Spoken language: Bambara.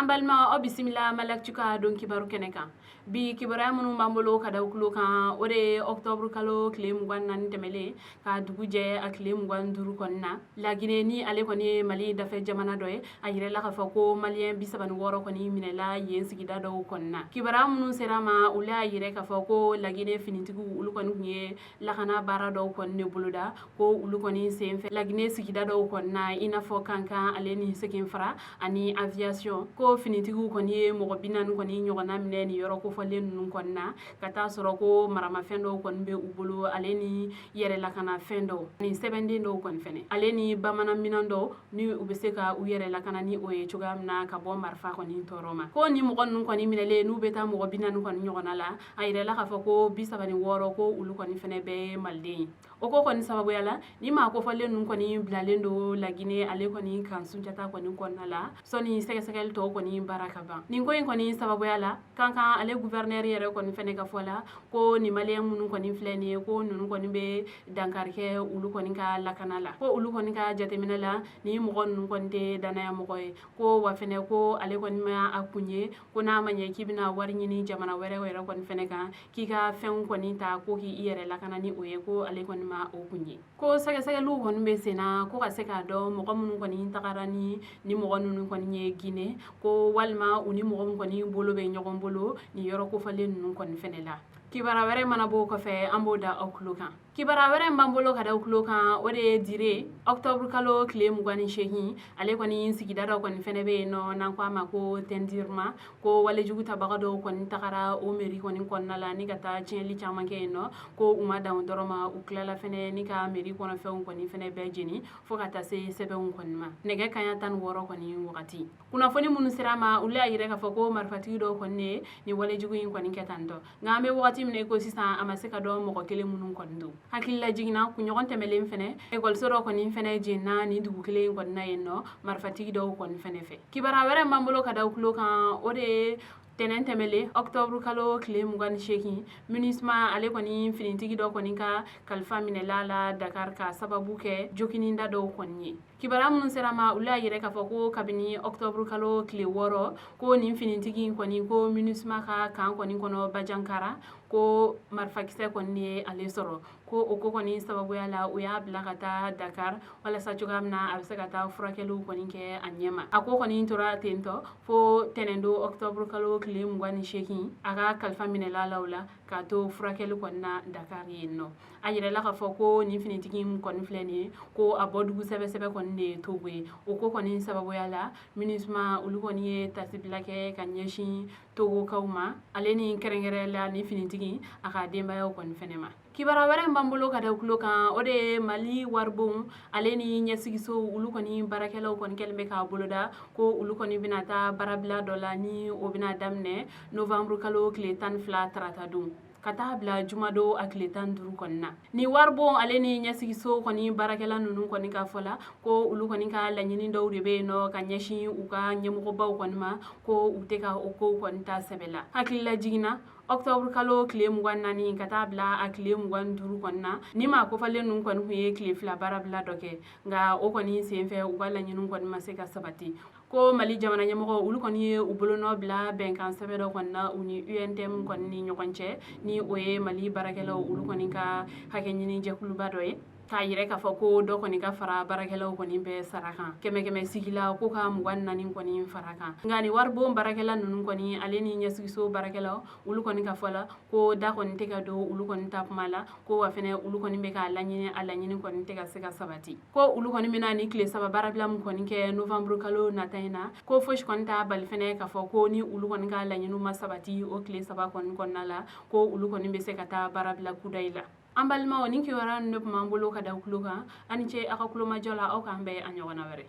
An balima o bisimila malak cuka don kibaru kɛnɛ kan bi kibaruya minnu b'an bolo ka da kulo kan o de ye octobre kalo tile 24 tɛmɛlen ka dugu jɛ a tile 25 kɔni na Laginɛ ni ale kɔni ye Mali dafɛ jamana dɔ ye a yirɛla k'a fɔ ko maliyɛn 36 kɔni minɛla yen sigida dɔw kɔni na kibaruya minnu sera ma olu y'a yirɛ k'a fɔ ko Laginɛ finitigiw olu kɔni kun ye lakana baara dɔw kɔni de boloda ko olu kɔni senfɛ Laginɛ sigida dɔw kɔni na i n'a fɔ kankan ale ni seginfara ani aviation ko finitigiw kɔni ye mɔgɔ 40 kɔni ɲɔgɔnna minɛ ni yɔrɔ kofɔlen ninnu kɔni na ka taa sɔrɔ ko maramafɛn dɔw kɔni bɛ u bolo ale ni yɛrɛ lakana fɛn dɔw ni sɛbɛnden dɔw kɔni fɛnɛ ale ni bamanan minan dɔw ni u bɛ se ka u yɛrɛ lakana ni o ye cogoya min na ka bɔ marifa kɔni tɔɔrɔ ma ko ni mɔgɔ ninnu kɔni minɛlen n'u bɛ taa mɔgɔ 40 kɔni ɲɔgɔnna la a yirɛla k'a fɔ ko 36 ko olu kɔni fɛnɛ bɛ maliden ye o ko kɔni sababuya la ni maa kofɔlen ninnu kɔni bilalen don Laginɛ ale kɔni kan Sunjata kɔni kɔnɔna la sɔni sɛgɛsɛgɛli tɔw kɔni baara ka ban nin ko in kɔni sababuya la kankan ale gouverneur yɛrɛ kɔni fɛnɛ ka fɔ la ko ni maliyɛn minnu kɔni filɛ nin ye ko ninnu kɔni bɛ dankarikɛ olu kɔni ka lakana la ko olu kɔni ka jateminɛ la ni mɔgɔ ninnu kɔni tɛ danaya mɔgɔ ye ko wa fɛnɛ ko ale kɔni ma a kun ye ko n'a ma ɲɛ k'i bɛna wari ɲini jamana wɛrɛ yɛrɛ kɔni fɛnɛ kan k'i ka fɛnw kɔni ta ko k'i yɛrɛ lakana ni o ye ko ale kɔni ma o kun ye ko sɛgɛsɛgɛliw kɔni bɛ sen na ko ka se k'a dɔn mɔgɔ minnu kɔni tagara ni mɔgɔ ninnu kɔni ye Guinée ko walima u ni mɔgɔ min kɔni bolo bɛ ɲɔgɔn bolo ni yɔrɔ kofɔlen ninnu kɔni fɛnɛ la kibara wɛrɛ mana bɔ kɔfɛ an b'o da aw tulo kan kibara wɛrɛ b'an bolo ka da aw tulo kan o de ye dire octobre kalo tile 28 ale kɔni sigida dɔw kɔni fɛnɛ bɛ yen nɔ n'an ko a ma ko Tɛndirima ko walejugu tabaga dɔw kɔni tagara o mairie kɔni kɔnɔna la ni ka taa tiɲɛli caman kɛ yen nɔ ko u ma dan dɔrɔn ma u tilala fɛnɛ ni ka mairie kɔnɔfɛnw kɔni fɛnɛ bɛɛ jeni fo ka taa se sɛbɛnw kɔni ma nɛgɛ kaɲa 16 kɔni wagati kunnafoni minnu sera ma olu y'a yirɛ k'a fɔ ko marifatigi dɔw kɔni ye ni walejugu in kɔni kɛ tan tɔ nka an bɛ wagati min ko sisan a ma se ka dɔn mɔgɔ kelen minnu kɔni don hakilila jiginna kunɲɔgɔn tɛmɛlen fɛnɛ ekɔliso dɔw kɔni fɛnɛ jenina ni dugu kelen kɔni na yen nɔ marifatigi dɔw kɔni fɛnɛ fɛ kibara wɛrɛ b'an bolo ka da tulo kan o de ye tɛnɛn tɛmɛlen octobre kalo tile 28 MINUSMA ale kɔni finitigi dɔ kɔni ka kalifa minɛla la Dakar ka sababu kɛ jokininda dɔw kɔni ye kibara minnu sera ma olu y'a yirɛ k'a fɔ ko kabini octobre kalo tile 6 ko nin finitigi in kɔni ko MINUSMA ka kan kɔni kɔnɔ Bajankara ko marifakisɛ kɔni ye ale sɔrɔ ko o ko kɔni sababuya la u y'a bila ka taa Dakar walasa cogoya min na a bɛ se ka taa furakɛliw kɔni kɛ a ɲɛma a ko kɔni tora ten tɔ fo tɛnɛndo octobre kalo tile 28 a ka kalifa minɛla la o la k'a to furakɛli kɔni na Dakar yen nɔ a yirɛla k'a fɔ ko nin finitigi kɔni filɛ nin ye ko a bɔdugu sɛbɛsɛbɛ kɔni de ye Togo ye o ko kɔni sababuya la MINUSMA olu kɔni ye tasibila kɛ ka ɲɛsin Togokaw ma ale ni kɛrɛnkɛrɛnla ni finitigi a ka denbayaw kɔni fɛnɛ ma kibara wɛrɛ b'an bolo ka da tulo kan o de ye Mali waribon ale ni ɲɛsigisow olu kɔni baarakɛlaw kɔni kɛlen bɛ k'a boloda ko olu kɔni bɛna taa baarabila dɔ la ni o bɛna daminɛ novembre kalo tile 12 tarata don ka taa bila jumadon a tile 15 kɔni na ni waribon ale ni ɲɛsigiso kɔni baarakɛla ninnu kɔni ka fɔ la ko olu kɔni ka laɲini dɔw de bɛ yen nɔ ka ɲɛsin u ka ɲɛmɔgɔbaw kɔni ma ko u tɛ ka o kow kɔni ta sɛbɛ la hakilila jiginna octobre kalo tile 24 ka taa bila a tile 25 kɔni na ni maa kofɔlen ninnu kɔni kun ye tile 2 baarabila dɔ kɛ nka o kɔni senfɛ u ka laɲiniw kɔni ma se ka sabati ko Mali jamana ɲɛmɔgɔ olu kɔni ye u bolonɔ bila bɛnkan sɛbɛn dɔ kɔni na u ni UNTM kɔni ni ɲɔgɔn cɛ ni o ye Mali baarakɛlaw olu kɔni ka hakɛ ɲini jɛkuluba dɔ ye k'a yirɛ k'a fɔ ko dɔ kɔni ka fara baarakɛlaw kɔni bɛɛ sara kan kɛmɛ sigila ko ka 24 kɔni fara kan nka ni waribon baarakɛla ninnu kɔni ale ni ɲɛsigiso baarakɛlaw olu kɔni ka fɔ la ko da kɔni tɛ ka don olu kɔni ta kuma la ko wa fɛnɛ olu kɔni bɛ k'a laɲini a laɲini kɔni tɛ ka se ka sabati ko olu kɔni bɛna ni tile 3 baarabila min kɔni kɛ novembre kalo nata in na ko fosi kɔni t'a bali fɛnɛ k'a fɔ ko ni olu kɔni ka laɲiniw ma sabati o tile 3 kɔni kɔnɔna la ko olu kɔni bɛ se ka taa baarabila kudayi la an balimaw ni kibaruya ninnu de tun b'an bolo ka da tulo kan ani ce aw ka kulomajɔ la aw k'an bɛn a ɲɔgɔnna wɛrɛ